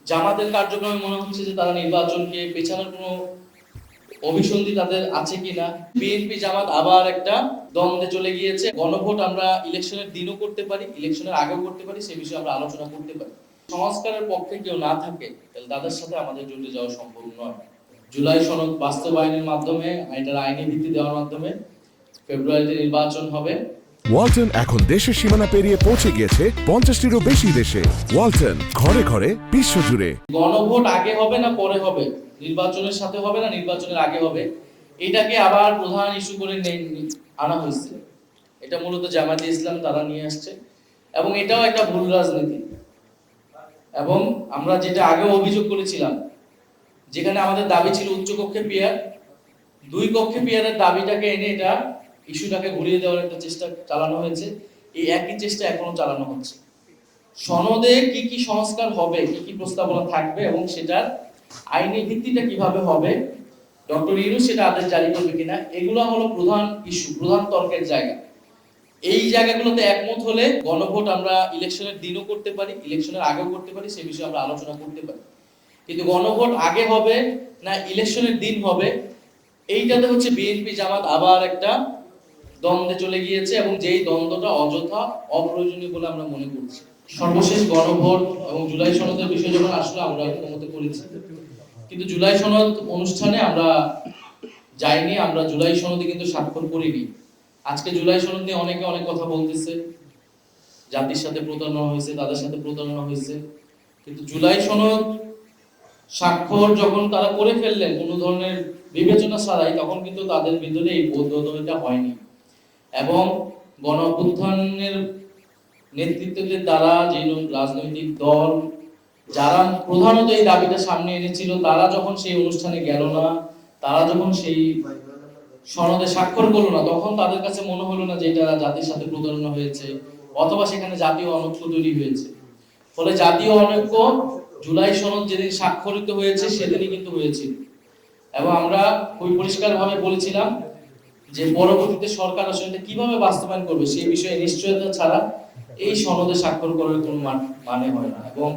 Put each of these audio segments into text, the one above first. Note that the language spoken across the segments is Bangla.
জামাতের কার্যক্রমে মনে হচ্ছে যে তারা নির্বাচনকে পেছানোর কোনো অভিসন্ধি তাদের আছে কিনা। বিএনপি জামাত আবার একটা দ্বন্দ্বে চলে গিয়েছে। গণভোট আমরা ইলেকশনের দিনও করতে পারি, ইলেকশনের আগেও করতে পারি, সে বিষয়ে আমরা আলোচনা করতে পারি। সংস্কারের পক্ষে কেউ না থাকে তাহলে তাদের সাথে আমাদের জড়িত যাওয়া সম্ভব নয়। জুলাই সনদ বাস্তবায়নের মাধ্যমে, এটার আইনি ভিত্তি দেওয়ার মাধ্যমে ফেব্রুয়ারিতে নির্বাচন হবে। ওয়ালটন এখন দেশের সীমানা পেরিয়ে পৌঁছে গিয়েছে 50টিরও বেশি দেশে। ওয়ালটন, ঘরে ঘরে, বিশ্বজুড়ে। গণভোট আগে হবে না পরে হবে, নির্বাচনের সাথে হবে না নির্বাচনের আগে হবে, এটাকে আবার প্রধান ইস্যু করে আনা হয়েছে। এটা মূলত জামায়াতে ইসলাম তারা নিয়ে আসছে এবং এটাও একটা ভুল রাজনীতি। এবং আমরা যেটা আগেও অভিযোগ করেছিলাম, যেখানে আমাদের দাবি ছিল উচ্চকক্ষে পিয়ার, দুই কক্ষে পিয়ারের দাবিটাকে এনে এটা ইস্যুটাকে ঘুরিয়ে দেওয়ার একটা চেষ্টা চালানো হয়েছে। এই একই চেষ্টা এখনো চালানো হচ্ছে। সনদে কি কি সংস্কার হবে, কি কি প্রস্তাবনা থাকবে এবং সেটার আইনি ভিত্তিটা কিভাবে হবে, ডক্টর ইউনূস সেটা আদেশ জারি করবে কিনা, এগুলো হলো প্রধান ইস্যু, প্রধান তর্কের জায়গা। এই জায়গাগুলোতে একমত হলে গণভোট আমরা ইলেকশনের দিনও করতে পারি, ইলেকশনের আগেও করতে পারি, সে বিষয়ে আমরা আলোচনা করতে পারি। কিন্তু গণভোট আগে হবে না ইলেকশনের দিন হবে, এইটাতে হচ্ছে বিএনপি জামাত আবার একটা দ্বন্দ্বে চলে গিয়েছে এবং যেই দ্বন্দ্বটা অযথা, অপ্রয়োজনীয় বলে আমরা মনে করছি। সর্বশেষ গণভোট এবং জুলাই সনদের বিষয় যখন আসলে আমরা ঐকমত্য করেছি, কিন্তু জুলাই সনদ অনুষ্ঠানে আমরা যাইনি, আমরা জুলাই সনদে কিন্তু স্বাক্ষর করিনি। আজকে জুলাই সনদ নিয়ে অনেকে অনেক কথা বলতেছে, জাতির সাথে প্রতারণা হয়েছে, তাদের সাথে প্রতারণা হয়েছে, কিন্তু জুলাই সনদ স্বাক্ষর যখন তারা করে ফেললেন কোনো ধরনের বিবেচনা ছাড়াই, তখন কিন্তু তাদের ভিতরে এই বোধগম্যতা হয়নি। এবং গণ অভ্যুত্থানের নেতৃত্বের দ্বারা যে রাজনৈতিক দল যারা প্রধানত এই দাবিটা সামনে এনেছিল, তারা যখন সেই অনুষ্ঠানে গেল না, তারা যখন সেই সনদে স্বাক্ষর করলো না, তখন তাদের কাছে মনে হলো না যে এটা জাতির সাথে প্রতারণা হয়েছে অথবা সেখানে জাতীয় অনৈক্য তৈরি হয়েছে। ফলে জাতীয় অনৈক্য জুলাই সনদ যেদিন স্বাক্ষরিত হয়েছে সেদিনই কিন্তু হয়েছিল। এবং আমরা খুবই পরিষ্কারভাবে বলেছিলাম যে পরবর্তীতে সরকার আসলে কিভাবে বাস্তবায়ন করবে সেই বিষয়ে নিশ্চয়তা ছাড়া এই সনদে স্বাক্ষর করার কোনো মানে হয় না। এবং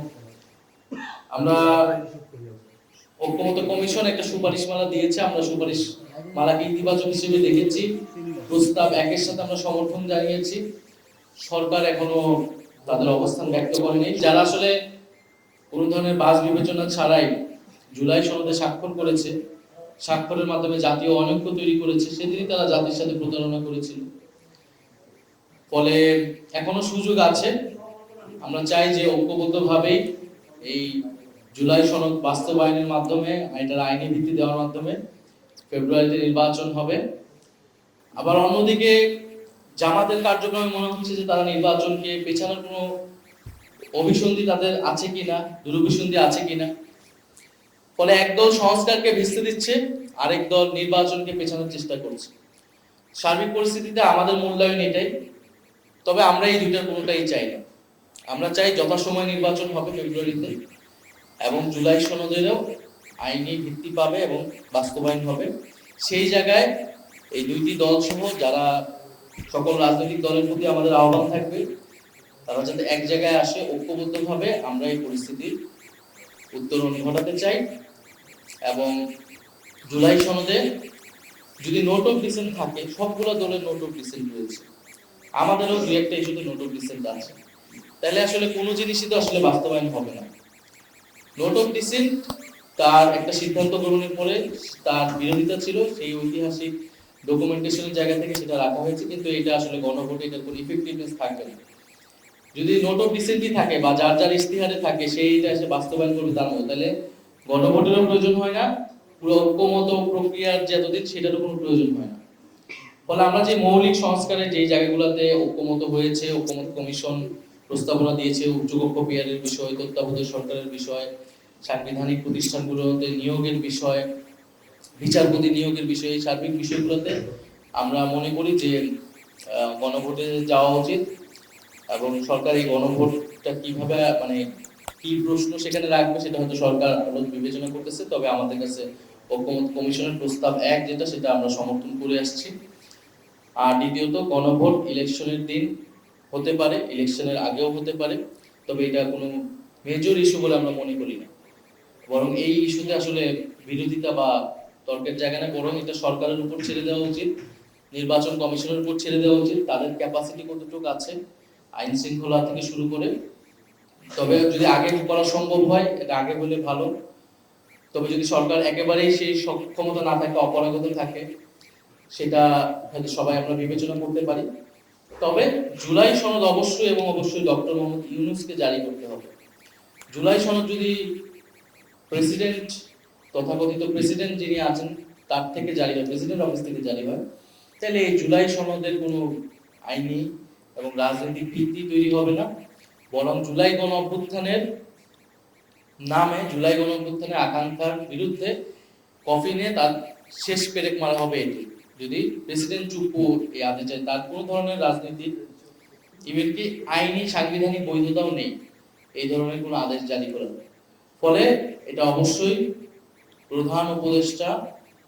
আমরা ঐকমত্য কমিশন একটা সুপারিশমালা দিয়েছে, আমরা সুপারিশ মালাকে ইতিবাচক হিসেবে দেখেছি। প্রস্তাব একের সাথে আমরা সমর্থন জানিয়েছি। সরকার এখনো তাদের অবস্থান ব্যক্ত করেনি। যারা আসলে কোন ধরনের বাস বিবেচনা ছাড়াই জুলাই সনদে স্বাক্ষর করেছে, স্বাক্ষরের মাধ্যমে জাতীয় অনৈক্য তৈরি করেছে, সেদিনই তারা জাতির সাথে প্রতারণা করেছিল। ফলে এখনো সুযোগ আছে। আমরা চাই যে ঐক্যবদ্ধভাবেই এই জুলাই সনদ বাস্তবায়নের মাধ্যমে, এটার আইনি ভিত্তি দেওয়ার মাধ্যমে ফেব্রুয়ারিতে নির্বাচন হবে। আবার অন্যদিকে জামাতের কার্যক্রমে মনে হচ্ছে যে তারা নির্বাচনকে পেছানোর কোনো অভিসন্ধি তাদের আছে কিনা, দুরভিসন্ধি আছে কিনা। ফলে একদল সংস্কারকে ভেস্তে দিচ্ছে, আরেক দল নির্বাচনকে পেছানোর চেষ্টা করছে। সার্বিক পরিস্থিতিতে আমাদের মূল্যায়ন এটাই। তবে আমরা এই দুইটার কোনোটাই চাই না। আমরা চাই যথাসময় নির্বাচন হবে ফেব্রুয়ারিতে এবং জুলাই সনদেরও আইনি ভিত্তি পাবে এবং বাস্তবায়ন হবে। সেই জায়গায় এই দুইটি দল সহ যারা সকল রাজনৈতিক দলের প্রতি আমাদের আহ্বান থাকবে, তারা যাতে এক জায়গায় আসে, ঐক্যবদ্ধভাবে আমরা এই পরিস্থিতির উত্তরণ ঘটাতে চাই। এবং জুলাই সনদে যদি নোট অফ ডিসেন্ট থাকে, সবগুলো দলের নোট অফ ডিসেন্ট রয়েছে, আমাদেরও দুই একটা ইস্যুতে নোট অফ ডিসেন্ট আছে, তাহলে আসলে কোনো জিনিসই তো আসলে বাস্তবায়ন হবে না। নোট অফ ডিসেন্ট তার একটা সিদ্ধান্ত গ্রহণের পরে তার বিরোধিতা ছিল, সেই ঐতিহাসিক ডকুমেন্টেশনের জায়গা থেকে সেটা রাখা হয়েছে, কিন্তু এটা আসলে গণভোটে এটার কোনো ইফেক্টিভনেস থাকবে না। যদি নোট অফ ডিসেন্টই থাকে বা যার যার ইশতেহারে থাকে সেইটা এসে বাস্তবায়ন করবে তার মতো, তাহলে গণভোটেরও প্রয়োজন হয় না, পুরো ঐক্যমত প্রক্রিয়ার যে এতদিন সেটারও কোনো প্রয়োজন হয় না। ফলে আমরা যে মৌলিক সংস্কারের যে জায়গাগুলোতে ঐক্যমত হয়েছে, ঐক্যমত কমিশন প্রস্তাবনা দিয়েছে, উচ্চকক্ষ পিয়ারের বিষয়, তত্ত্বাবধায়ক সরকারের বিষয়, সাংবিধানিক প্রতিষ্ঠানগুলোতে নিয়োগের বিষয়, বিচারপতি নিয়োগের বিষয়, এই সার্বিক বিষয়গুলোতে আমরা মনে করি যে গণভোটে যাওয়া উচিত। এবং সরকার এই গণভোটটা কিভাবে মানে কি প্রশ্ন সেখানে রাখবে সেটা হয়তো সরকার আরো বিবেচনা করতেছে। তবে আমাদের কাছে ঐকমত্য কমিশনের প্রস্তাব এক যেটা, সেটা আমরা সমর্থন করে আসছি। আর দ্বিতীয়ত, গণভোট ইলেকশনের দিন হতে পারে, ইলেকশনের আগেও হতে পারে, তবে এটা কোনো মেজর ইস্যু বলে আমরা মনে করি না। বরং এই ইস্যুতে আসলে বিরোধিতা বা তর্কের জায়গা না, বরং এটা সরকারের উপর ছেড়ে দেওয়া উচিত, নির্বাচন কমিশনের উপর ছেড়ে দেওয়া উচিত, তাদের ক্যাপাসিটি কতটুকু আছে আইন শৃঙ্খলা থেকে শুরু করে। তবে যদি আগে করা সম্ভব হয় এটা আগে হলে ভালো। তবে যদি সরকার একেবারেই সেই সক্ষমতা না থাকে, অপারগত থাকে, সেটা হয়তো সবাই আমরা বিবেচনা করতে পারি। তবে জুলাই সনদ অবশ্যই এবং অবশ্যই ডক্টর মোহাম্মদ ইউনূসকে জারি করতে হবে। জুলাই সনদ যদি প্রেসিডেন্ট, তথাকথিত প্রেসিডেন্ট যিনি আছেন তার থেকে জারি হয়, প্রেসিডেন্ট অফিস থেকে জারি হয়, তাহলে এই জুলাই সনদের কোনো আইনি এবং রাজনৈতিক ভিত্তি তৈরি হবে না, বরং জুলাই গণ অভ্যুত্থানের নামে, জুলাই গণ অভ্যুত্থানের আকাঙ্ক্ষার বিরুদ্ধে কফিনে তার শেষ পেরেক মারা হবে। এটি যদি প্রেসিডেন্ট চুপ্পু এই আদেশ চায়, তার কোনো ধরনের রাজনীতি, ইভেনকি আইনি সাংবিধানিক বৈধতাও নেই এই ধরনের কোনো আদেশ জারি করার। ফলে এটা অবশ্যই প্রধান উপদেষ্টা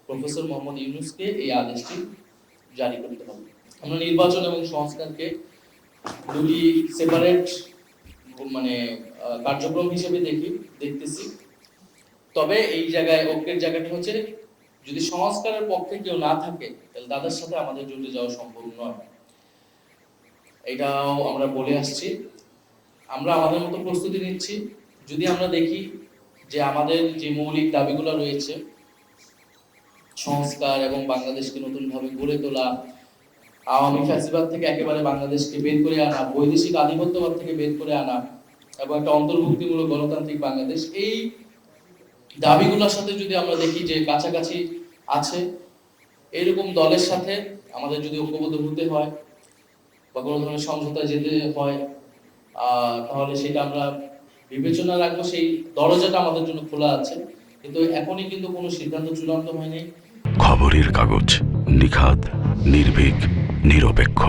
প্রফেসর মোহাম্মদ ইউনূসকে এই আদেশটি জারি করতে হবে। আমরা নির্বাচন এবং সংস্কারকে দুটি সেপারেট কার্যক্রম হিসেবে দেখতেছি। তবে এই জায়গায় ঐক্যের জায়গাটি হচ্ছে, যদি সংস্কারের পক্ষে কেউ না থাকে তাহলে তাদের সাথে আমাদের জড়িয়ে যাওয়া সম্ভব নয়। এটাও আমরা বলে আসছি। আমরা আমাদের মতো প্রস্তুতি নিচ্ছি। যদি আমরা দেখি যে আমাদের যে মৌলিক দাবিগুলো রয়েছে, সংস্কার এবং বাংলাদেশকে নতুনভাবে গড়ে তোলা, আওয়ামী ফ্যাসিবাদ থেকে একেবারে বাংলাদেশকে বের করে আনা, বৈদেশিক আধিপত্যবাদ থেকে বের করে আনা এবং একটা অন্তর্ভুক্তিমূলক গণতান্ত্রিক বাংলাদেশ, এই দাবিগুলোর সাথে যদি আমরা দেখি যে কাছাকাছি আছে, এরকম দলের সাথে আমাদের যদি ঐক্যবদ্ধ হতে হয় বা কোনো ধরনের সমঝোতা যেতে হয়, তাহলে সেটা আমরা বিবেচনা রাখবো। সেই দরজাটা আমাদের জন্য খোলা আছে, কিন্তু এখনই কিন্তু কোনো সিদ্ধান্ত চূড়ান্ত হয়নি। খবরের কাগজ, নিখাত, নির্ভীক, নিরপেক্ষ।